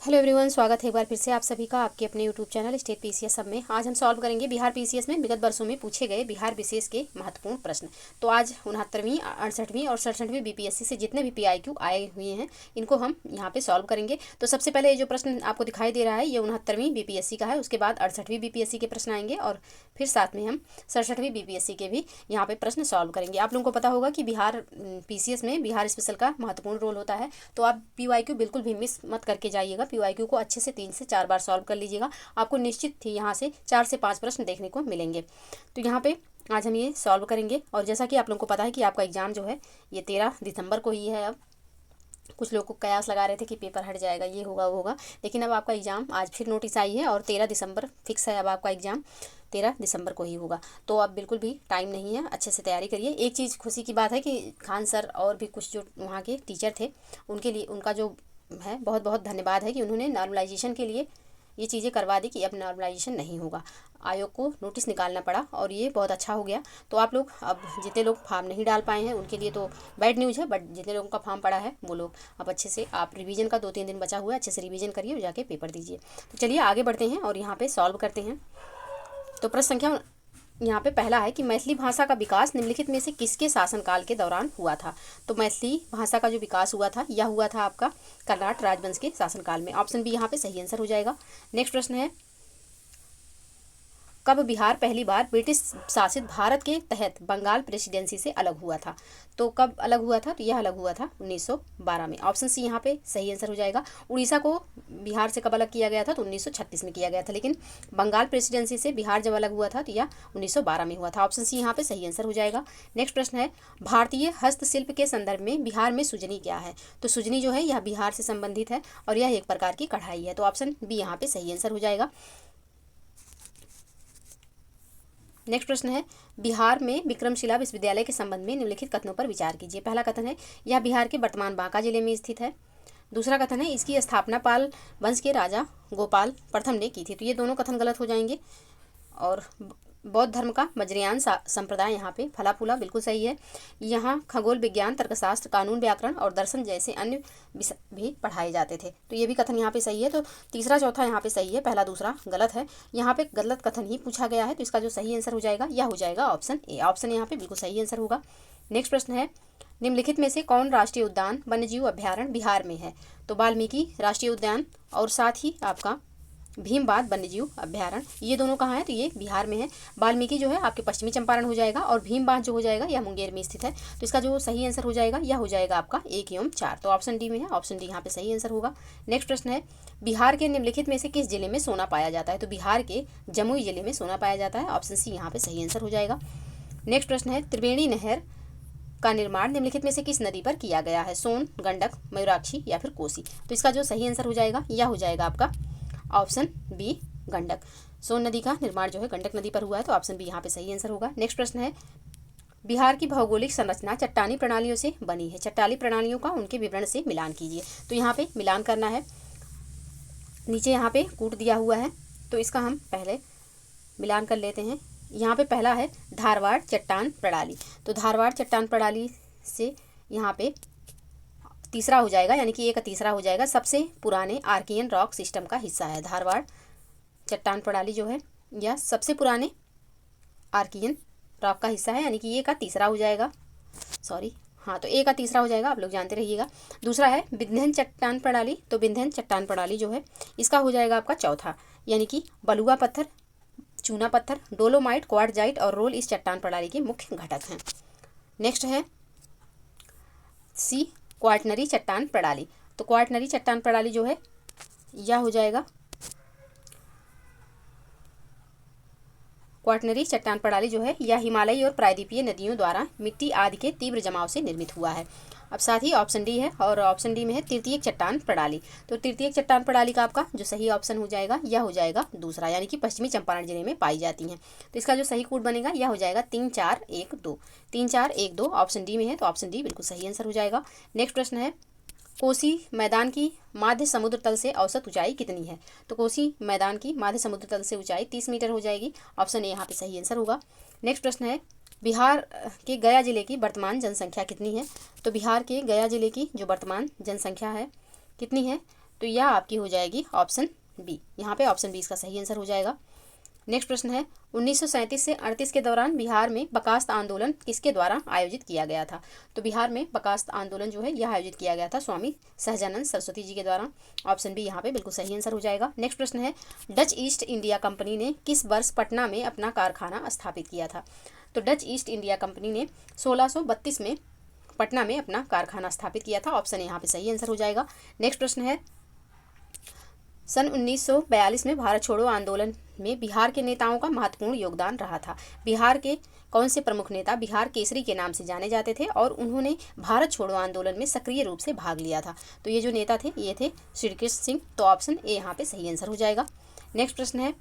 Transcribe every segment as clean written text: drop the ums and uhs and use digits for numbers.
Hello everyone, स्वागत है एक बार फिर से आप सभी का आपके अपने यूट्यूब चैनल स्टेट पीसीएस सब में। आज हम सॉल्व करेंगे बिहार पीसीएस में विगत वर्षों में पूछे गए बिहार विशेष के महत्वपूर्ण प्रश्न। तो आज 69वीं 68वीं और 67वीं बीपीएससी से जितने भी पीआईक्यू आए हुए हैं इनको हम यहाँ पे सॉल्व करेंगे। तो सबसे पहले ये जो प्रश्न आपको दिखाई दे रहा है ये 69वीं बीपीएससी का है। उसके बाद 68वीं बीपीएससी के प्रश्न आएंगे और फिर साथ में हम 67वीं बीपीएससी के भी यहाँ पे प्रश्न सॉल्व करेंगे। आप लोगों को पता होगा कि बिहार पीसीएस में बिहार स्पेशल का महत्वपूर्ण रोल होता है। तो आप पीवाईक्यू बिल्कुल भी मिस मत करके जाइएगा। पीवाईक्यू को अच्छे से 3 से 4 बार सॉल्व कर लीजिएगा। आपको निश्चित ही यहाँ से 4 से 5 प्रश्न देखने को मिलेंगे। तो यहाँ पे आज हम ये सॉल्व करेंगे। और जैसा कि आप लोगों को पता है कि आपका एग्ज़ाम जो है ये 13 दिसंबर को ही है। अब कुछ लोग को कयास लगा रहे थे कि पेपर हट जाएगा, ये होगा वो होगा, लेकिन अब आपका एग्ज़ाम आज फिर नोटिस आई है और 13 दिसंबर फिक्स है। अब आपका एग्ज़ाम 13 दिसंबर को ही होगा। तो अब बिल्कुल भी टाइम नहीं है, अच्छे से तैयारी करिए। एक चीज़ खुशी की बात है कि खान सर और भी कुछ जो वहाँ के टीचर थे उनके लिए उनका जो है बहुत बहुत धन्यवाद है कि उन्होंने नॉर्मलाइजेशन के लिए ये चीज़ें करवा दी कि अब नॉर्मलाइजेशन नहीं होगा। आयोग को नोटिस निकालना पड़ा और ये बहुत अच्छा हो गया। तो आप लोग अब जितने लोग फॉर्म नहीं डाल पाए हैं उनके लिए तो बैड न्यूज़ है, बट जितने लोगों का फॉर्म पड़ा है वो लोग अब अच्छे से, आप रिवीजन का 2-3 दिन बचा हुआ है, अच्छे से रिवीजन करिए और जाके पेपर दीजिए। तो चलिए आगे बढ़ते हैं और यहाँ पर सॉल्व करते हैं। तो प्रश्न संख्या यहाँ पे पहला है कि मैथिली भाषा का विकास निम्नलिखित में से किसके शासनकाल के दौरान हुआ था। तो मैथिली भाषा का जो विकास हुआ था यह हुआ था आपका कर्नाट राजवंश के शासनकाल में। ऑप्शन बी यहाँ पे सही आंसर हो जाएगा। नेक्स्ट प्रश्न है, कब बिहार पहली बार ब्रिटिश शासित भारत के तहत बंगाल प्रेसिडेंसी से अलग हुआ था। तो कब अलग हुआ था, तो यह अलग हुआ था 1912 में। ऑप्शन सी यहाँ पे सही आंसर हो जाएगा। उड़ीसा को बिहार से कब अलग किया गया था, तो 1936 में किया गया था, लेकिन बंगाल प्रेसिडेंसी से बिहार जब अलग हुआ था तो यह 1912 में हुआ था। ऑप्शन सी यहाँ पे सही आंसर हो जाएगा। नेक्स्ट प्रश्न है, भारतीय हस्तशिल्प के संदर्भ में बिहार में सुजनी क्या है। तो सुजनी जो है यह बिहार से संबंधित है और यह एक प्रकार की कढ़ाई है। तो ऑप्शन बी यहाँ पे सही आंसर हो जाएगा। नेक्स्ट प्रश्न है, बिहार में विक्रमशिला विश्वविद्यालय के संबंध में निम्नलिखित कथनों पर विचार कीजिए। पहला कथन है, यह बिहार के वर्तमान बांका जिले में स्थित है। दूसरा कथन है, इसकी स्थापना पाल वंश के राजा गोपाल प्रथम ने की थी। तो ये दोनों कथन गलत हो जाएंगे। और बौद्ध धर्म का वज्रयान संप्रदाय यहाँ पे फला फूला बिल्कुल सही है। यहाँ खगोल विज्ञान, तर्कशास्त्र, कानून, व्याकरण और दर्शन जैसे अन्य विषय भी पढ़ाए जाते थे। तो ये भी कथन यहाँ पे सही है। तो तीसरा चौथा यहाँ पे सही है, पहला दूसरा गलत है। यहाँ पे गलत कथन ही पूछा गया है, तो इसका जो सही आंसर हो जाएगा यह हो जाएगा ऑप्शन ए। ऑप्शन यहाँ पे बिल्कुल सही आंसर होगा। नेक्स्ट प्रश्न है, निम्नलिखित में से कौन राष्ट्रीय उद्यान वन्यजीव अभ्यारण्य बिहार में है। तो वाल्मीकि राष्ट्रीय उद्यान और साथ ही आपका भीमबाध वन्यजीव अभ्यारण्य, ये दोनों कहाँ हैं, तो ये बिहार में है। वाल्मीकि जो है आपके पश्चिमी चंपारण हो जाएगा और भीमबाध जो हो जाएगा यह मुंगेर में स्थित है। तो इसका जो सही आंसर हो जाएगा यह हो जाएगा आपका 1 एवं 4। तो ऑप्शन डी में है, ऑप्शन डी यहाँ पे सही आंसर होगा। नेक्स्ट प्रश्न है, बिहार के निम्नलिखित में से किस जिले में सोना पाया जाता है। तो बिहार के जमुई जिले में सोना पाया जाता है। ऑप्शन सी यहाँ पे सही आंसर हो जाएगा। नेक्स्ट प्रश्न है, त्रिवेणी नहर का निर्माण निम्नलिखित में से किस नदी पर किया गया है। सोन, गंडक, मयूराक्षी या फिर कोसी। तो इसका जो सही आंसर हो जाएगा यह हो जाएगा आपका ऑप्शन बी गंडक। सोन नदी का निर्माण जो है गंडक नदी पर हुआ है। तो ऑप्शन बी यहाँ पे सही आंसर होगा। नेक्स्ट प्रश्न है, बिहार की भौगोलिक संरचना चट्टानी प्रणालियों से बनी है। चट्टानी प्रणालियों का उनके विवरण से मिलान कीजिए। तो यहाँ पे मिलान करना है, नीचे यहाँ पे कूट दिया हुआ है, तो इसका हम पहले मिलान कर लेते हैं। यहाँ पे पहला है धारवाड़ चट्टान प्रणाली। तो धारवाड़ चट्टान प्रणाली से यहाँ पे तीसरा हो जाएगा, यानी कि एक तीसरा हो जाएगा, सबसे पुराने आर्कियन रॉक सिस्टम का हिस्सा है। धारवाड़ चट्टान प्रणाली जो है यह सबसे पुराने आर्कियन रॉक का हिस्सा है, यानी कि ये का तीसरा हो जाएगा। सॉरी, हाँ, तो ए का तीसरा हो जाएगा, आप लोग जानते रहिएगा। दूसरा है विंध्यन चट्टान प्रणाली। तो विंध्यन चट्टान प्रणाली जो है इसका हो जाएगा आपका चौथा, यानी कि बलुआ पत्थर, चूना पत्थर, डोलोमाइट, क्वार्टजाइट और रोल इस चट्टान प्रणाली के मुख्य घटक हैं। नेक्स्ट है सी क्वार्टनरी चट्टान प्रणाली। तो क्वार्टनरी चट्टान प्रणाली जो है यह हो जाएगा, क्वार्टनरी चट्टान प्रणाली जो है यह हिमालयी और प्रायद्वीपीय नदियों द्वारा मिट्टी आदि के तीव्र जमाव से निर्मित हुआ है। अब साथ ही ऑप्शन डी है और ऑप्शन डी में है तृतीयक चट्टान प्रणाली। तो तृतीयक चट्टान प्रणाली का आपका जो सही ऑप्शन हो जाएगा यह हो जाएगा दूसरा, यानी कि पश्चिमी चंपारण जिले में पाई जाती हैं। तो इसका जो सही कोड बनेगा यह हो जाएगा 3-4-1-2। 3-4-1-2 ऑप्शन डी में है, तो ऑप्शन डी बिल्कुल सही आंसर हो जाएगा। नेक्स्ट प्रश्न है, कोसी मैदान की माध्य समुद्र तल से औसत ऊंचाई कितनी है। तो कोसी मैदान की माध्य समुद्र तल से ऊंचाई 30 मीटर हो जाएगी। ऑप्शन ए यहाँ पे सही आंसर होगा। नेक्स्ट प्रश्न है, बिहार के गया जिले की वर्तमान जनसंख्या कितनी है। तो बिहार के गया जिले की जो वर्तमान जनसंख्या है कितनी है, तो यह आपकी हो जाएगी ऑप्शन बी। यहाँ पे ऑप्शन बी इसका सही आंसर हो जाएगा। नेक्स्ट प्रश्न है 1937 से 38 के दौरान बिहार में बकास्त आंदोलन किसके द्वारा आयोजित किया गया था? तो बिहार में बकास्त आंदोलन जो है यह आयोजित किया गया था स्वामी सहजानंद सरस्वती जी के द्वारा। ऑप्शन बी यहाँ पे बिल्कुल सही आंसर हो जाएगा। नेक्स्ट प्रश्न है डच ईस्ट इंडिया कंपनी ने किस वर्ष पटना में अपना कारखाना स्थापित किया था? तो डच ईस्ट इंडिया कंपनी ने 1632 में पटना में अपना कारखाना स्थापित किया था। ऑप्शन यहाँ पे सही आंसर हो जाएगा। नेक्स्ट प्रश्न है सन 1942 में भारत छोड़ो आंदोलन में बिहार के नेताओं का महत्वपूर्ण योगदान रहा था। बिहार के कौन से प्रमुख नेता बिहार केसरी के नाम से जाने जाते थे और उन्होंने भारत छोड़ो आंदोलन में सक्रिय रूप से भाग लिया था? तो ये जो नेता थे ये थे श्री कृष्ण सिंह। तो ऑप्शन ए यहाँ पे सही आंसर हो जाएगा। नेक्स्ट प्रश्न है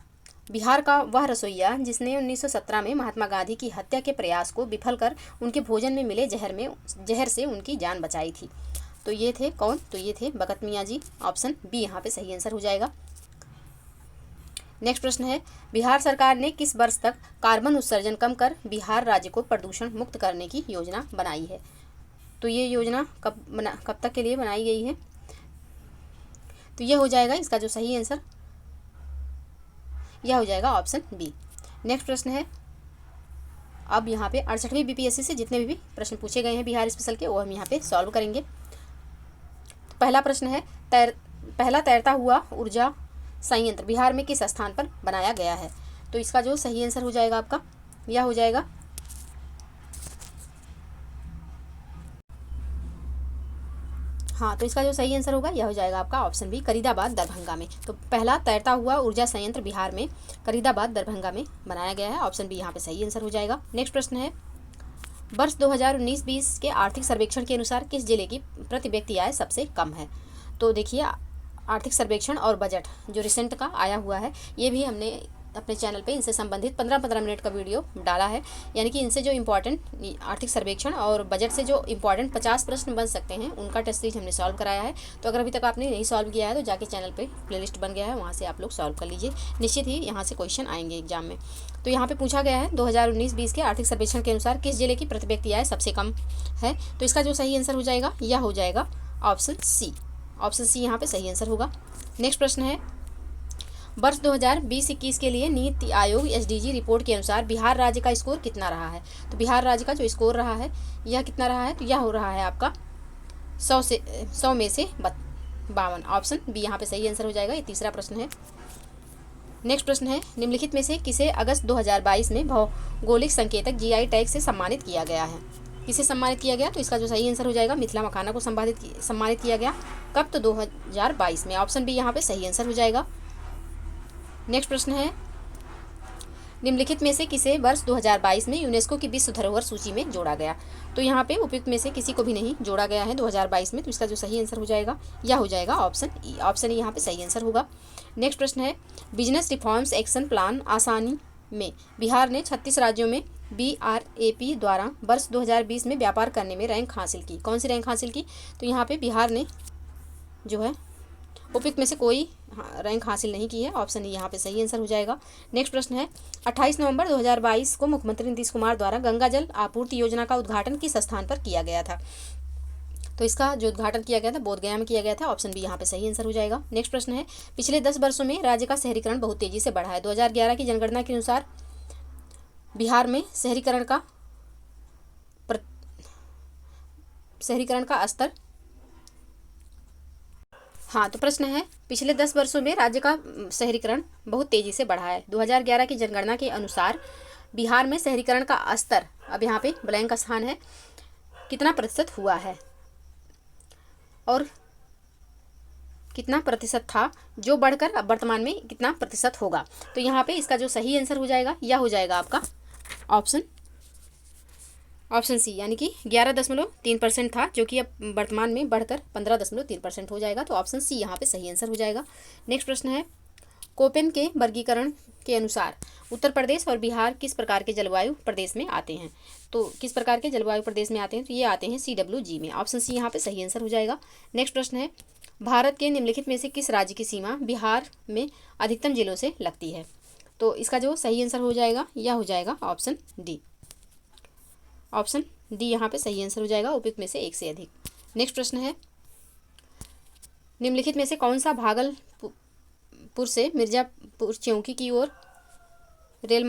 बिहार का वह रसोइया जिसने 1917 में महात्मा गांधी की हत्या के प्रयास को विफल कर उनके भोजन में मिले जहर से उनकी जान बचाई थी? तो ये थे कौन? तो ये थे भगत मियाँ जी। ऑप्शन बी यहाँ पे सही आंसर हो जाएगा। नेक्स्ट प्रश्न है बिहार सरकार ने किस वर्ष तक कार्बन उत्सर्जन कम कर बिहार राज्य को प्रदूषण मुक्त करने की योजना बनाई है? तो ये योजना कब तक के लिए बनाई गई है? तो यह हो जाएगा इसका जो सही आंसर यह हो जाएगा ऑप्शन बी। नेक्स्ट प्रश्न है अब यहाँ पे 68वीं बीपीएससी से जितने भी प्रश्न पूछे गए हैं बिहार स्पेशल के वो हम यहाँ पे सॉल्व करेंगे। तो पहला प्रश्न है पहला तैरता हुआ ऊर्जा संयंत्र बिहार में किस स्थान पर बनाया गया है? तो इसका जो सही आंसर हो जाएगा आपका यह हो जाएगा हाँ, तो इसका जो सही आंसर होगा यह हो जाएगा आपका ऑप्शन बी करीदाबाद दरभंगा में। तो पहला तैरता हुआ ऊर्जा संयंत्र बिहार में करीदाबाद दरभंगा में बनाया गया है। ऑप्शन बी यहाँ पे सही आंसर हो जाएगा। नेक्स्ट प्रश्न है वर्ष 2019-20 के आर्थिक सर्वेक्षण के अनुसार किस जिले की प्रति व्यक्ति आय सबसे कम है? तो देखिए आर्थिक सर्वेक्षण और बजट जो रिसेंट का आया हुआ है ये भी हमने अपने चैनल पे इनसे संबंधित 15-15 मिनट का वीडियो डाला है। यानी कि इनसे जो इम्पोर्टेंट आर्थिक सर्वेक्षण और बजट से जो इम्पोर्टेंट 50 प्रश्न बन सकते हैं उनका टेस्ट सीरीज हमने सॉल्व कराया है। तो अगर अभी तक आपने नहीं सॉल्व किया है तो जाके चैनल पे प्लेलिस्ट बन गया है, वहाँ से आप लोग सॉल्व कर लीजिए। निश्चित ही यहाँ से क्वेश्चन आएंगे एग्जाम में। तो यहाँ पे पूछा गया है 2019-20 के आर्थिक सर्वेक्षण के अनुसार किस जिले की प्रति व्यक्ति आय सबसे कम है? तो इसका जो सही आंसर हो जाएगा यह हो जाएगा ऑप्शन सी। ऑप्शन सी यहाँ पे सही आंसर होगा। नेक्स्ट प्रश्न है वर्ष 2020-21 के लिए नीति आयोग एसडीजी रिपोर्ट के अनुसार बिहार राज्य का स्कोर कितना रहा है? तो बिहार राज्य का जो स्कोर रहा है यह कितना रहा है? तो यह हो रहा है आपका 100 में से 52। ऑप्शन बी यहाँ पे सही आंसर हो जाएगा। ये तीसरा प्रश्न है। नेक्स्ट प्रश्न है निम्नलिखित में से किसे अगस्त 2022 में भौगोलिक संकेतक जीआई टैग से सम्मानित किया गया है? किसे सम्मानित किया गया? तो इसका जो सही आंसर हो जाएगा मिथिला मखाना को सम्मानित किया गया। कब? तो 2022 में। ऑप्शन बी यहाँ पे सही आंसर हो जाएगा। नेक्स्ट प्रश्न है निम्नलिखित में से किसे वर्ष 2022 में यूनेस्को की विश्व धरोहर सूची में जोड़ा गया? तो यहाँ पे उपयुक्त में से किसी को भी नहीं जोड़ा गया है 2022 में। तो इसका जो सही आंसर हो जाएगा यह हो जाएगा ऑप्शन ई। ऑप्शन ई यहाँ पे सही आंसर होगा। नेक्स्ट प्रश्न है बिजनेस रिफॉर्म्स एक्शन प्लान आसानी में बिहार ने 36 राज्यों में BRAP द्वारा वर्ष 2020 में व्यापार करने में रैंक हासिल की। कौन सी रैंक हासिल की? तो यहाँ पे बिहार ने जो है उपयुक्त में से कोई रैंक हासिल नहीं की है। ऑप्शन यहाँ पे सही आंसर हो जाएगा। नेक्स्ट प्रश्न है 28 नवंबर 2022 को मुख्यमंत्री नीतीश कुमार द्वारा गंगा जल आपूर्ति योजना का उद्घाटन किस स्थान पर किया गया था? तो इसका जो उद्घाटन किया गया था बोधगया में किया गया था। ऑप्शन बी यहाँ पे सही आंसर हो जाएगा। नेक्स्ट प्रश्न है पिछले 10 वर्षों में राज्य का शहरीकरण बहुत तेजी से बढ़ा है। 2011 की जनगणना के अनुसार बिहार में शहरीकरण का स्तर हाँ, तो प्रश्न है पिछले 10 वर्षों में राज्य का शहरीकरण बहुत तेजी से बढ़ा है। 2011 की जनगणना के अनुसार बिहार में शहरीकरण का स्तर अब यहाँ पे ब्लैंक स्थान है कितना प्रतिशत हुआ है और कितना प्रतिशत था जो बढ़कर अब वर्तमान में कितना प्रतिशत होगा? तो यहाँ पे इसका जो सही आंसर हो जाएगा यह हो जाएगा आपका ऑप्शन सी यानी कि 11.3% था जो कि अब वर्तमान में बढ़कर 15.3% हो जाएगा। तो ऑप्शन सी यहाँ पे सही आंसर हो जाएगा। नेक्स्ट प्रश्न है कोपेन के वर्गीकरण के अनुसार उत्तर प्रदेश और बिहार किस प्रकार के जलवायु प्रदेश में आते हैं? तो किस प्रकार के जलवायु प्रदेश में आते हैं? तो ये आते हैं CWG में। ऑप्शन सी यहाँ पे सही आंसर हो जाएगा। नेक्स्ट प्रश्न है भारत के निम्नलिखित में से किस राज्य की सीमा बिहार में अधिकतम जिलों से लगती है? तो इसका जो सही आंसर हो जाएगा यह हो जाएगा ऑप्शन डी। ऑप्शन डी यहाँ पे सही आंसर हो जाएगा उपयुक्त में से एक से अधिक। नेक्स्ट प्रश्न है निम्नलिखित में से कौन सा भागलपुर से मिर्जापुर चौकी की ओर रेल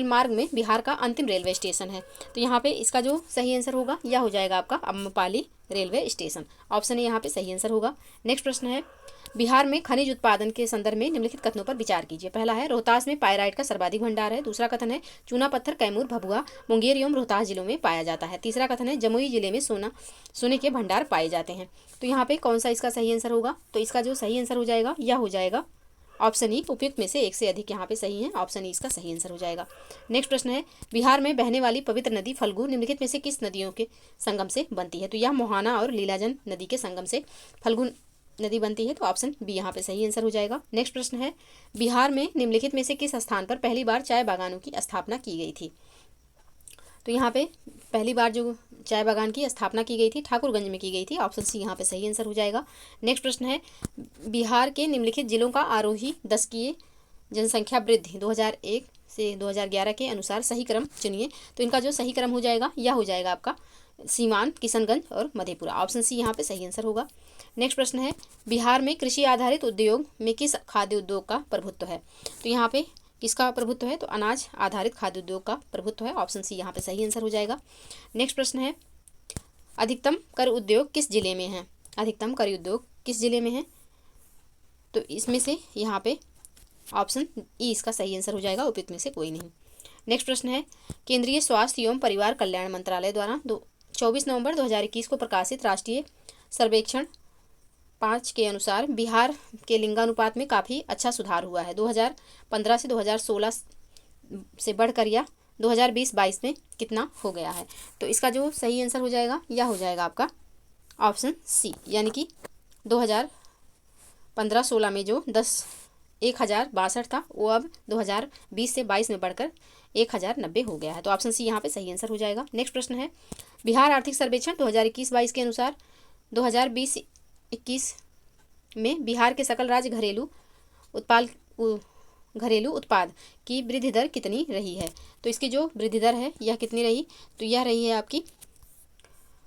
मार्ग में बिहार का अंतिम रेलवे स्टेशन है? तो यहाँ पे इसका जो सही आंसर होगा यह हो जाएगा आपका Amrapali railway station. Option A यहाँ पे सही आंसर होगा। नेक्स्ट प्रश्न है, बिहार में खनिज उत्पादन के संदर्भ में निम्नलिखित कथनों पर विचार कीजिए। पहला है, रोहतास में पायराइट का सर्वाधिक भंडार है। दूसरा कथन है, चूना पत्थर कैमूर, भभुआ, मुंगेर एवं रोहतास जिलों में पाया जाता है। तीसरा कथन है, जमुई जिले में सोने के भंडार पाए जाते हैं। तो यहाँ पे कौन सा इसका सही आंसर होगा? तो इसका जो सही आंसर हो जाएगा यह हो जाएगा ऑप्शन ई, उपयुक्त में से एक से अधिक यहाँ पे सही है। ऑप्शन ई इसका सही आंसर हो जाएगा। नेक्स्ट प्रश्न है, बिहार में बहने वाली पवित्र नदी फल्गु निम्नलिखित में से किस नदियों के संगम से बनती है? तो यह मोहाना और लीलाजन नदी के संगम से फल्गु नदी बनती है। तो ऑप्शन बी यहाँ पे सही आंसर हो जाएगा। नेक्स्ट प्रश्न है, बिहार में निम्नलिखित में से किस स्थान पर पहली बार चाय बागानों की स्थापना की गई थी? तो यहाँ पे पहली बार जो चाय बागान की स्थापना की गई थी ठाकुरगंज में की गई थी। ऑप्शन सी यहाँ पे सही आंसर हो जाएगा। नेक्स्ट प्रश्न है, बिहार के निम्नलिखित जिलों का आरोही दशकीय जनसंख्या वृद्धि 2001 से 2011 के अनुसार सही क्रम चुनिए। तो इनका जो सही क्रम हो जाएगा यह हो जाएगा आपका सीवान, किशनगंज और मधेपुरा। ऑप्शन सी यहाँ पे सही आंसर होगा। नेक्स्ट प्रश्न है, बिहार में कृषि आधारित उद्योग में किस खाद्य उद्योग का प्रभुत्व है? तो यहाँ पे किसका प्रभुत्व है? तो अनाज आधारित खाद्य उद्योग का प्रभुत्व है। ऑप्शन सी यहाँ पे सही आंसर हो जाएगा। नेक्स्ट प्रश्न है, अधिकतम कर उद्योग किस जिले में है? अधिकतम कर उद्योग किस जिले में है? तो इसमें से यहाँ पे ऑप्शन ई इसका सही आंसर हो जाएगा, उपयुक्त में से कोई नहीं। नेक्स्ट प्रश्न है, केंद्रीय स्वास्थ्य एवं परिवार कल्याण मंत्रालय द्वारा 24 नवंबर 2021 को प्रकाशित राष्ट्रीय सर्वेक्षण 5 के अनुसार बिहार के लिंगानुपात में काफ़ी अच्छा सुधार हुआ है। 2015 से 2016 से बढ़कर यह 2020-22 में कितना हो गया है? तो इसका जो सही आंसर हो जाएगा यह हो जाएगा आपका ऑप्शन सी, यानी कि 2015-16 में जो 1062 था वो अब 2020 से 22 में बढ़कर 1090 हो गया है। तो ऑप्शन सी यहाँ पे सही आंसर हो जाएगा। नेक्स्ट प्रश्न है, बिहार आर्थिक सर्वेक्षण 2021-22 के अनुसार 2020-21 में बिहार के सकल राज्य घरेलू उत्पाद की वृद्धि दर कितनी रही है? तो इसकी जो वृद्धि दर है यह कितनी रही? तो यह रही है आपकी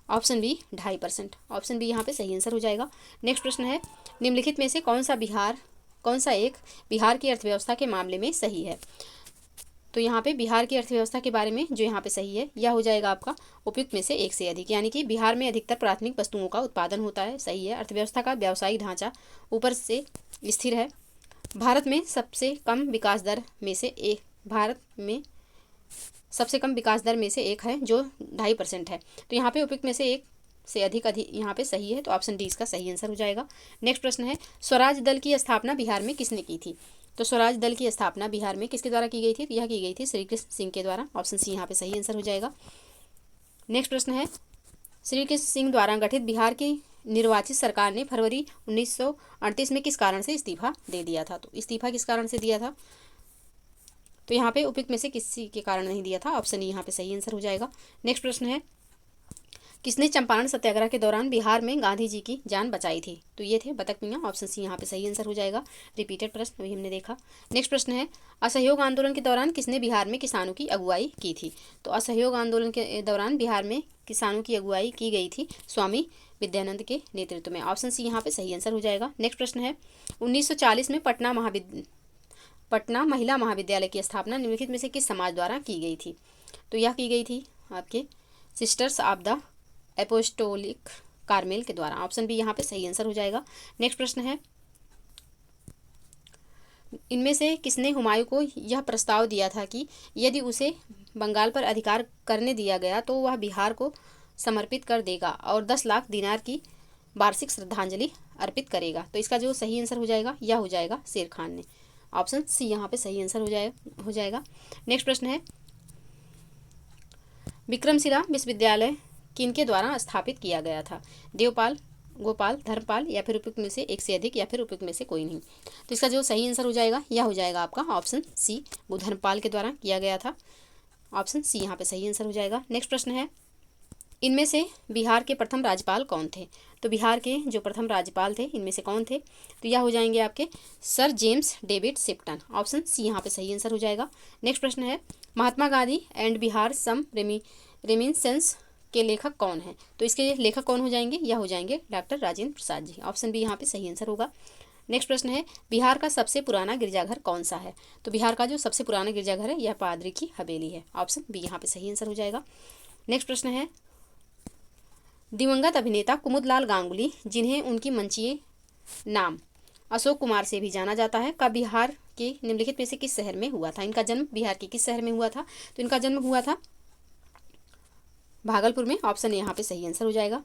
ऑप्शन बी 2.5%। ऑप्शन बी यहाँ पे सही आंसर हो जाएगा। नेक्स्ट प्रश्न है, निम्नलिखित में से कौन सा एक बिहार की अर्थव्यवस्था के मामले में सही है? तो यहाँ पे बिहार की अर्थव्यवस्था के बारे में जो यहाँ पे सही है यह हो जाएगा आपका उपयुक्त में से एक से अधिक, यानी कि बिहार में अधिकतर प्राथमिक वस्तुओं का उत्पादन होता है। सही है। अर्थव्यवस्था का व्यावसायिक ढांचा ऊपर से स्थिर है। भारत में सबसे कम विकास दर में से एक है जो 2.5% है। तो यहाँ पे उपयुक्त में से एक से अधिक यहाँ पे सही है। तो ऑप्शन डी इसका सही आंसर हो जाएगा। नेक्स्ट प्रश्न है, स्वराज दल की स्थापना बिहार में किसने की थी? तो स्वराज दल की स्थापना बिहार में किसके द्वारा की गई थी? तो यह की गई थी श्री कृष्ण सिंह के द्वारा। ऑप्शन सी यहाँ पे सही आंसर हो जाएगा। नेक्स्ट प्रश्न है, श्री कृष्ण सिंह द्वारा गठित बिहार की निर्वाचित सरकार ने फरवरी 1938 में किस कारण से इस्तीफा दे दिया था? तो इस्तीफा किस कारण से दिया था? तो यहाँ पे उपयुक्त में से किसी के कारण नहीं दिया था। ऑप्शन ई यहाँ पे सही आंसर हो जाएगा। नेक्स्ट प्रश्न है, किसने चंपारण सत्याग्रह के दौरान बिहार में गांधी जी की जान बचाई थी? तो ये थे बतख मियाँ। ऑप्शन सी यहाँ पे सही आंसर हो जाएगा। रिपीटेड प्रश्न वही हमने देखा। नेक्स्ट प्रश्न है, असहयोग आंदोलन के दौरान किसने बिहार में किसानों की अगुवाई की थी? तो असहयोग आंदोलन के दौरान बिहार में किसानों की अगुवाई की गई थी स्वामी विद्यानंद के नेतृत्व में। ऑप्शन सी यहाँ पे सही आंसर हो जाएगा। नेक्स्ट प्रश्न है, 1940 में पटना महिला महाविद्यालय की स्थापना निम्नलिखित में से किस समाज द्वारा की गई थी? तो यह की गई थी आपके sisters of the apostolic Carmel के द्वारा। ऑप्शन बी यहाँ पे सही आंसर हो जाएगा। नेक्स्ट प्रश्न है, इनमें से किसने हुमायूं को यह प्रस्ताव दिया था कि यदि उसे बंगाल पर अधिकार करने दिया गया तो वह बिहार को समर्पित कर देगा और 10 लाख दिनार की वार्षिक श्रद्धांजलि अर्पित करेगा? तो इसका जो सही आंसर हो जाएगा यह हो जाएगा शेर खान ने। ऑप्शन सी यहाँ पे सही आंसर हो जाएगा। नेक्स्ट प्रश्न है, विक्रमशिला विश्वविद्यालय किनके द्वारा स्थापित किया गया था? देवपाल, गोपाल, धर्मपाल या फिर उपयुक्त में से एक से अधिक या फिर उपयुक्त में से कोई नहीं? तो इसका जो सही आंसर हो जाएगा यह हो जाएगा आपका ऑप्शन सी, वो धर्मपाल के द्वारा किया गया था। ऑप्शन सी यहाँ पे सही आंसर हो जाएगा। नेक्स्ट प्रश्न है, इनमें से बिहार के प्रथम राज्यपाल कौन थे? तो बिहार के जो प्रथम राज्यपाल थे इनमें से कौन थे? तो यह हो जाएंगे आपके sir James David Shipton. Option C यहाँ पे सही आंसर हो जाएगा। नेक्स्ट प्रश्न है, Mahatma Gandhi and Bihar some reminiscence के लेखक कौन हैं? तो इसके लेखक कौन हो जाएंगे? यह हो जाएंगे doctor Rajendra Prasad ji. Option B यहाँ पे सही आंसर होगा। नेक्स्ट प्रश्न है बिहार का सबसे पुराना गिरजाघर कौन सा है? तो बिहार का जो सबसे पुराना गिरजाघर है यह पादरी की हवेली है। ऑप्शन बी यहाँ पे सही आंसर हो जाएगा। नेक्स्ट प्रश्न है दिवंगत अभिनेता कुमुदलाल गांगुली, जिन्हें उनकी मंचीय नाम अशोक कुमार से भी जाना जाता है, का बिहार के निम्नलिखित में से किस शहर में हुआ था? इनका जन्म बिहार के किस शहर में हुआ था? तो इनका जन्म हुआ था भागलपुर में। ऑप्शन यहाँ पे सही आंसर हो जाएगा।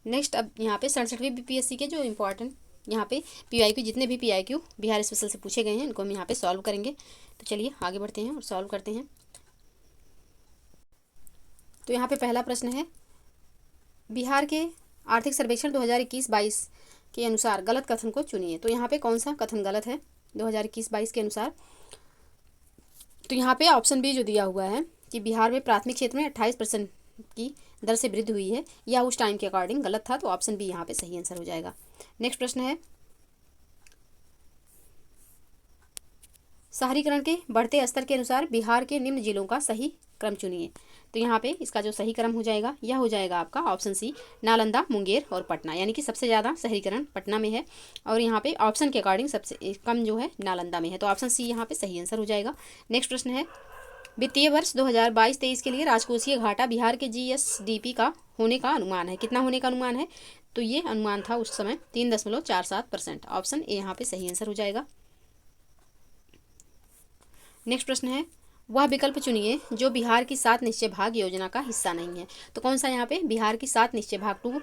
नेक्स्ट अब यहाँ पे 67वीं बीपीएससी के जो इंपॉर्टेंट यहाँ पे पीआईक्यू, जितने भी पीआईक्यू बिहार स्पेशल से पूछे गए हैं इनको हम यहाँ पे सॉल्व करेंगे। तो चलिए आगे बढ़ते हैं और सॉल्व करते हैं। तो यहाँ पे पहला प्रश्न है बिहार के आर्थिक सर्वेक्षण 2021-22 के अनुसार गलत कथन को चुनिए। तो यहाँ पे कौन सा कथन गलत है 2021-22 के अनुसार? तो यहाँ पे ऑप्शन बी जो दिया हुआ है कि बिहार में प्राथमिक क्षेत्र में 28% की दर से वृद्धि हुई है, या उस टाइम के अकॉर्डिंग गलत था। तो ऑप्शन बी यहाँ पे सही आंसर हो जाएगा। नेक्स्ट प्रश्न है शहरीकरण के बढ़ते स्तर के अनुसार बिहार के निम्न जिलों का सही क्रम चुनिए। तो यहाँ पे इसका जो सही क्रम हो जाएगा यह हो जाएगा आपका ऑप्शन सी नालंदा, मुंगेर और पटना, यानी कि सबसे ज़्यादा शहरीकरण पटना में है और यहाँ पे ऑप्शन के अकॉर्डिंग सबसे कम जो है नालंदा में है। तो ऑप्शन सी यहाँ पे सही आंसर हो जाएगा। नेक्स्ट प्रश्न है वित्तीय वर्ष 2022-23 के लिए राजकोषीय घाटा बिहार के जीएसडीपी का होने का अनुमान है। कितना होने का अनुमान है? तो ये अनुमान था उस समय 3.47%। ऑप्शन ए यहाँ पे सही आंसर हो जाएगा। नेक्स्ट प्रश्न है वह विकल्प चुनिए जो बिहार की 7 निश्चय भाग योजना का हिस्सा नहीं है। तो कौन सा यहाँ पे बिहार की 7 निश्चय भाग 2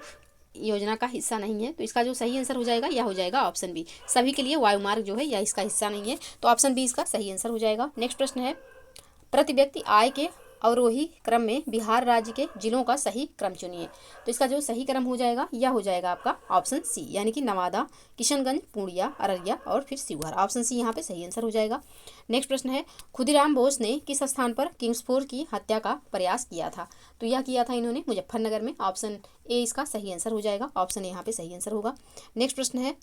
योजना का हिस्सा नहीं है? तो इसका जो सही आंसर हो जाएगा यह हो जाएगा ऑप्शन बी। सभी के लिए वायुमार्ग जो है यह इसका हिस्सा नहीं है। तो ऑप्शन बी इसका सही आंसर हो जाएगा। नेक्स्ट प्रश्न है प्रति व्यक्ति आय के अवरोही क्रम में बिहार राज्य के जिलों का सही क्रम चुनिए। तो इसका जो सही क्रम हो जाएगा यह हो जाएगा आपका ऑप्शन सी, यानी कि नवादा, किशनगंज, पूर्णिया, अररिया और फिर शिवहर। ऑप्शन सी यहाँ पे सही आंसर हो जाएगा। नेक्स्ट प्रश्न है खुदीराम बोस ने किस स्थान पर किंग्सफोर्ड की हत्या का प्रयास किया था? तो यह किया था इन्होंने मुजफ्फरनगर में। ऑप्शन ए इसका सही आंसर हो जाएगा। ऑप्शन ए यहाँ पे सही आंसर होगा। नेक्स्ट प्रश्न है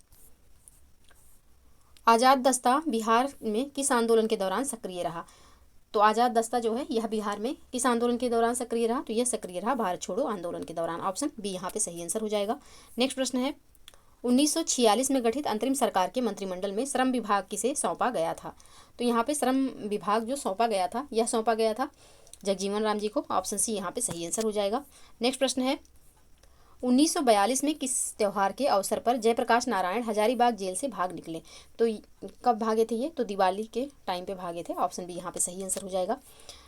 आज़ाद दस्ता बिहार में किस आंदोलन के दौरान सक्रिय रहा? तो आज़ाद दस्ता जो है यह बिहार में किस आंदोलन के दौरान सक्रिय रहा? तो यह सक्रिय रहा भारत छोड़ो आंदोलन के दौरान। ऑप्शन बी यहाँ पे सही आंसर हो जाएगा। नेक्स्ट प्रश्न है 1946 में गठित अंतरिम सरकार के मंत्रिमंडल में श्रम विभाग किसे सौंपा गया था? तो यहाँ पे श्रम विभाग जो सौंपा गया था यह सौंपा गया था जगजीवन राम जी को। ऑप्शन सी यहाँ पे सही आंसर हो जाएगा। नेक्स्ट प्रश्न है 1942 में किस त्यौहार के अवसर पर जयप्रकाश नारायण हजारीबाग जेल से भाग निकले? तो कब भागे थे ये? तो दिवाली के टाइम पे भागे थे। ऑप्शन बी यहाँ पे सही आंसर हो जाएगा।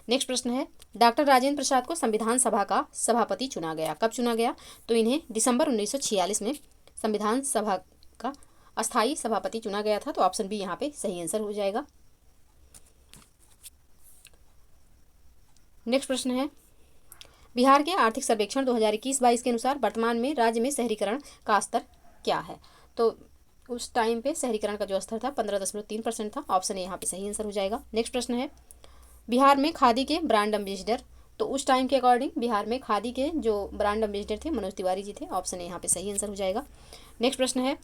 नेक्स्ट प्रश्न है डॉक्टर राजेंद्र प्रसाद को संविधान सभा का सभापति चुना गया। कब चुना गया? तो इन्हें दिसंबर 1946 में संविधान सभा का अस्थायी सभापति चुना गया था। तो ऑप्शन बी यहाँ पे सही आंसर हो जाएगा। नेक्स्ट प्रश्न है बिहार के आर्थिक सर्वेक्षण 2021-22 के अनुसार वर्तमान में राज्य में शहरीकरण का स्तर क्या है? तो उस टाइम पे शहरीकरण का जो स्तर था 15.3% था। ऑप्शन ए यहाँ पे सही आंसर हो जाएगा। नेक्स्ट प्रश्न है बिहार में खादी के ब्रांड एम्बेसडर, तो उस टाइम के अकॉर्डिंग बिहार में खादी के जो ब्रांड एम्बेसडर थे मनोज तिवारी जी थे। ऑप्शन ए यहाँ पे सही आंसर हो जाएगा। नेक्स्ट प्रश्न है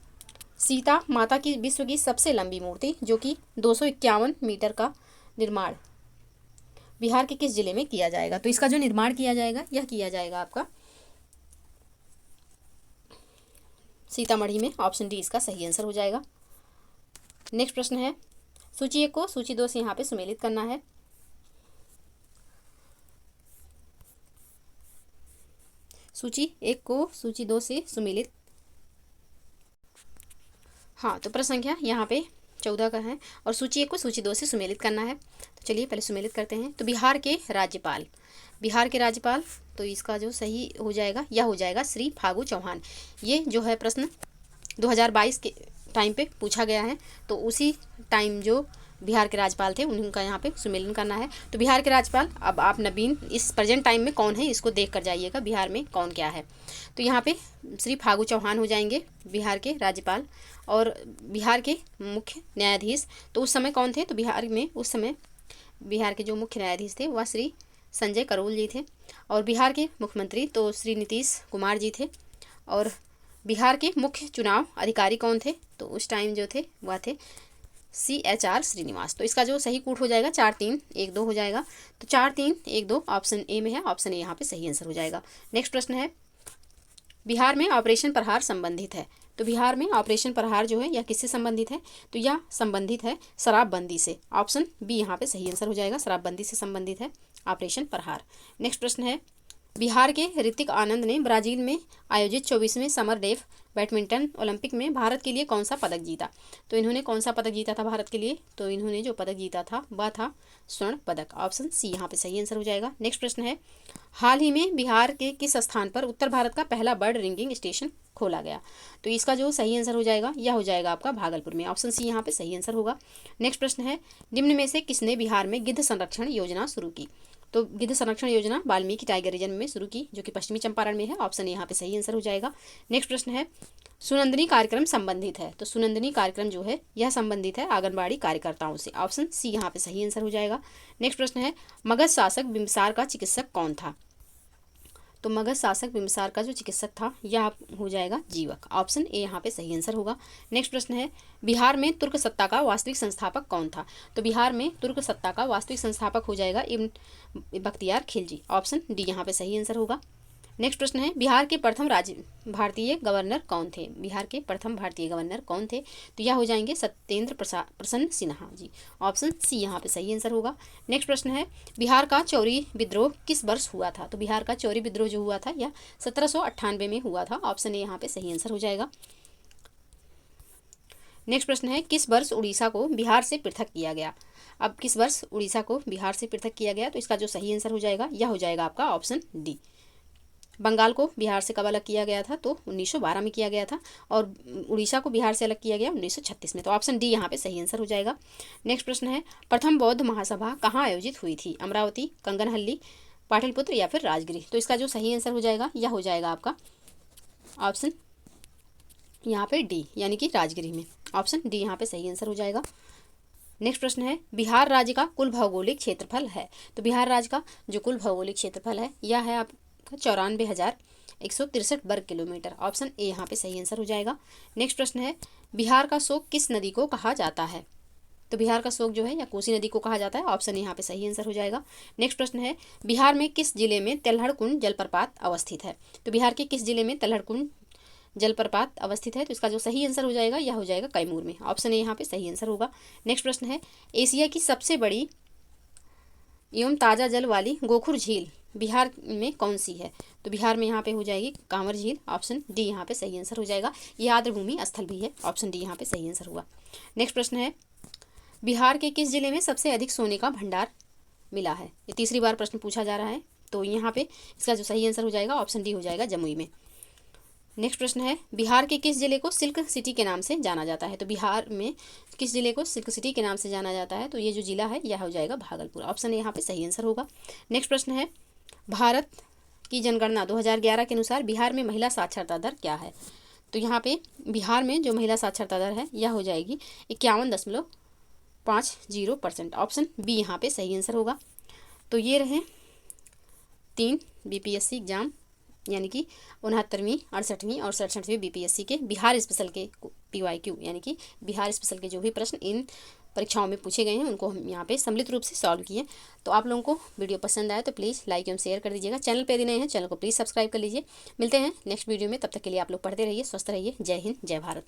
सीता माता की विश्व की सबसे लंबी मूर्ति जो कि 251 मीटर का निर्माण बिहार के किस जिले में किया जाएगा? तो इसका जो निर्माण किया जाएगा यह किया जाएगा आपका सीतामढ़ी में। ऑप्शन डी इसका सही आंसर हो जाएगा। नेक्स्ट प्रश्न है सूची 1 को सूची 2 से यहाँ पे सुमेलित करना है। सूची 1 को सूची 2 से सुमेलित, हाँ तो प्रश्न संख्या यहाँ पे 14 का है और सूची 1 को सूची 2 से सुमेलित करना है। तो चलिए पहले सुमेलित करते हैं। तो बिहार के राज्यपाल, तो इसका जो सही हो जाएगा यह हो जाएगा श्री फागू चौहान। ये जो है प्रश्न 2022 के टाइम पे पूछा गया है, तो उसी टाइम जो बिहार के राज्यपाल थे उनका यहाँ पे सुमेलन करना है। तो बिहार के राज्यपाल, अब आप नवीन इस प्रेजेंट टाइम में कौन है इसको देख कर जाइएगा बिहार में कौन क्या है। तो यहाँ पे श्री फागू चौहान हो जाएंगे बिहार के राज्यपाल। और बिहार के मुख्य न्यायाधीश तो उस समय कौन थे? तो बिहार में उस समय बिहार के जो मुख्य न्यायाधीश थे वह श्री संजय करोल जी थे। और बिहार के मुख्यमंत्री तो श्री नीतीश कुमार जी थे। और बिहार के मुख्य चुनाव अधिकारी कौन थे? तो उस टाइम जो थे वह थे CHR श्रीनिवास। तो इसका जो सही कूट हो जाएगा 4312 हो जाएगा। तो 4312 ऑप्शन ए में है, ऑप्शन ए यहाँ पे सही आंसर हो जाएगा। नेक्स्ट प्रश्न है, बिहार में ऑपरेशन प्रहार संबंधित है। तो बिहार में ऑपरेशन प्रहार जो है यह किससे संबंधित है? तो यह संबंधित है शराबबंदी से। ऑप्शन बी यहाँ पे सही आंसर हो जाएगा, शराबबंदी से संबंधित है ऑपरेशन प्रहार। नेक्स्ट प्रश्न है, बिहार के ऋतिक आनंद ने ब्राजील में आयोजित 24वें समर डेफ बैडमिंटन ओलंपिक में भारत के लिए कौन सा पदक जीता? तो इन्होंने कौन सा पदक जीता था भारत के लिए? तो इन्होंने जो पदक जीता था वह था स्वर्ण पदक। ऑप्शन सी यहाँ पे सही आंसर हो जाएगा। नेक्स्ट प्रश्न है, हाल ही में बिहार के किस स्थान पर उत्तर भारत का पहला बर्ड रिंगिंग स्टेशन खोला गया? तो इसका जो सही आंसर हो जाएगा यह हो जाएगा आपका भागलपुर में। ऑप्शन सी यहाँ पे सही आंसर होगा। नेक्स्ट प्रश्न है, निम्न में से किसने बिहार में गिद्ध संरक्षण योजना शुरू की? तो गिद्ध संरक्षण योजना वाल्मीकि टाइगर रिजर्व में शुरू की, जो कि पश्चिमी चंपारण में है। ऑप्शन यहाँ पे सही आंसर हो जाएगा। नेक्स्ट प्रश्न है, सुनंदनी कार्यक्रम संबंधित है। तो सुनंदनी कार्यक्रम जो है यह संबंधित है आंगनबाड़ी कार्यकर्ताओं से। ऑप्शन सी यहाँ पे सही आंसर हो जाएगा। नेक्स्ट प्रश्न है, मगध शासक बिम्बिसार का चिकित्सक कौन था? तो मगध शासक बिम्बिसार का जो चिकित्सक था यह हो जाएगा जीवक। ऑप्शन ए यहाँ पे सही आंसर होगा। नेक्स्ट प्रश्न है, बिहार में तुर्क सत्ता का वास्तविक संस्थापक कौन था? तो बिहार में तुर्क सत्ता का वास्तविक संस्थापक हो जाएगा इब्न बख्तियार खिलजी। ऑप्शन डी यहाँ पे सही आंसर होगा। नेक्स्ट प्रश्न है, बिहार के प्रथम भारतीय गवर्नर कौन थे? बिहार के प्रथम भारतीय गवर्नर कौन थे? तो यह हो जाएंगे सत्येंद्र प्रसन्न सिन्हा जी। ऑप्शन सी यहाँ पे सही आंसर होगा। नेक्स्ट प्रश्न है, बिहार का चौरी विद्रोह किस वर्ष हुआ था? तो बिहार का चौरी विद्रोह जो हुआ था यह 1798 में हुआ था। ऑप्शन ए यहाँ पे सही आंसर हो जाएगा। नेक्स्ट प्रश्न है, किस वर्ष उड़ीसा को बिहार से पृथक किया गया? अब किस वर्ष उड़ीसा को बिहार से पृथक किया गया? तो इसका जो सही आंसर हो जाएगा यह हो जाएगा आपका ऑप्शन डी। बंगाल को बिहार से कब अलग किया गया था? तो 1912 में किया गया था, और उड़ीसा को बिहार से अलग किया गया 1936 में। तो ऑप्शन डी यहाँ पे सही आंसर हो जाएगा। नेक्स्ट प्रश्न है, प्रथम बौद्ध महासभा कहाँ आयोजित हुई थी? अमरावती, कंगनहल्ली, पाटलिपुत्र या फिर राजगिरी? तो इसका जो सही आंसर हो जाएगा यह हो जाएगा आपका ऑप्शन यहाँ पे डी, यानी कि राजगिरी में। ऑप्शन डी यहाँ पे सही आंसर हो जाएगा। नेक्स्ट प्रश्न है, बिहार राज्य का कुल भौगोलिक क्षेत्रफल है। तो बिहार राज्य का जो कुल भौगोलिक क्षेत्रफल है यह है आपका 94,163 वर्ग किलोमीटर। ऑप्शन ए यहाँ पे सही आंसर हो जाएगा। नेक्स्ट प्रश्न है, बिहार का शोक किस नदी को कहा जाता है? तो बिहार का शोक जो है या कोसी नदी को कहा जाता है। ऑप्शन यहाँ पे सही आंसर हो जाएगा। नेक्स्ट प्रश्न है, बिहार में किस जिले में तेल्हड़ कुंड जलप्रपात अवस्थित है? तो बिहार के किस जिले में तेल्हड़ कुंड जलप्रपात अवस्थित है? तो इसका जो सही आंसर हो जाएगा यह हो जाएगा कैमूर में। ऑप्शन ए यहाँ पे सही आंसर होगा। नेक्स्ट प्रश्न है, एशिया की सबसे बड़ी एवं ताज़ा जल वाली गोखुर झील बिहार में कौन सी है? तो बिहार में यहाँ पे हो जाएगी कांवर झील। ऑप्शन डी यहाँ पे सही आंसर हो जाएगा। यह आर्द्रभूमि स्थल भी है। ऑप्शन डी यहाँ पे सही आंसर हुआ। नेक्स्ट प्रश्न है, बिहार के किस जिले में सबसे अधिक सोने का भंडार मिला है? ये तीसरी बार प्रश्न पूछा जा रहा है। तो यहाँ पे इसका जो सही आंसर हो जाएगा ऑप्शन डी हो जाएगा, जमुई में। नेक्स्ट प्रश्न है, बिहार के किस जिले को सिल्क सिटी के नाम से जाना जाता है? तो बिहार में किस जिले को सिल्क सिटी के नाम से जाना जाता है? तो ये जो जिला है यह हो जाएगा भागलपुर। ऑप्शन ए यहाँ पे सही आंसर होगा। नेक्स्ट प्रश्न है, भारत की जनगणना 2011 के अनुसार बिहार में महिला साक्षरता दर क्या है? तो यहाँ पे बिहार में जो महिला साक्षरता दर है यह हो जाएगी 51.50%। ऑप्शन बी यहाँ पे सही आंसर होगा। तो ये रहे 3 BPSC एग्जाम, यानी कि 69वीं, 68वीं और 67वीं BPSC के बिहार स्पेशल के PYQ यानी कि बिहार स्पेशल के जो भी प्रश्न इन परीक्षाओं में पूछे गए हैं उनको हम यहाँ पे सम्मिलित रूप से सॉल्व किए। तो आप लोगों को वीडियो पसंद आए तो प्लीज़ लाइक एवं शेयर कर दीजिएगा। चैनल पे यदि नए हैं चैनल को प्लीज़ सब्सक्राइब कर लीजिए। मिलते हैं नेक्स्ट वीडियो में, तब तक के लिए आप लोग पढ़ते रहिए, स्वस्थ रहिए। जय हिंद, जय भारत।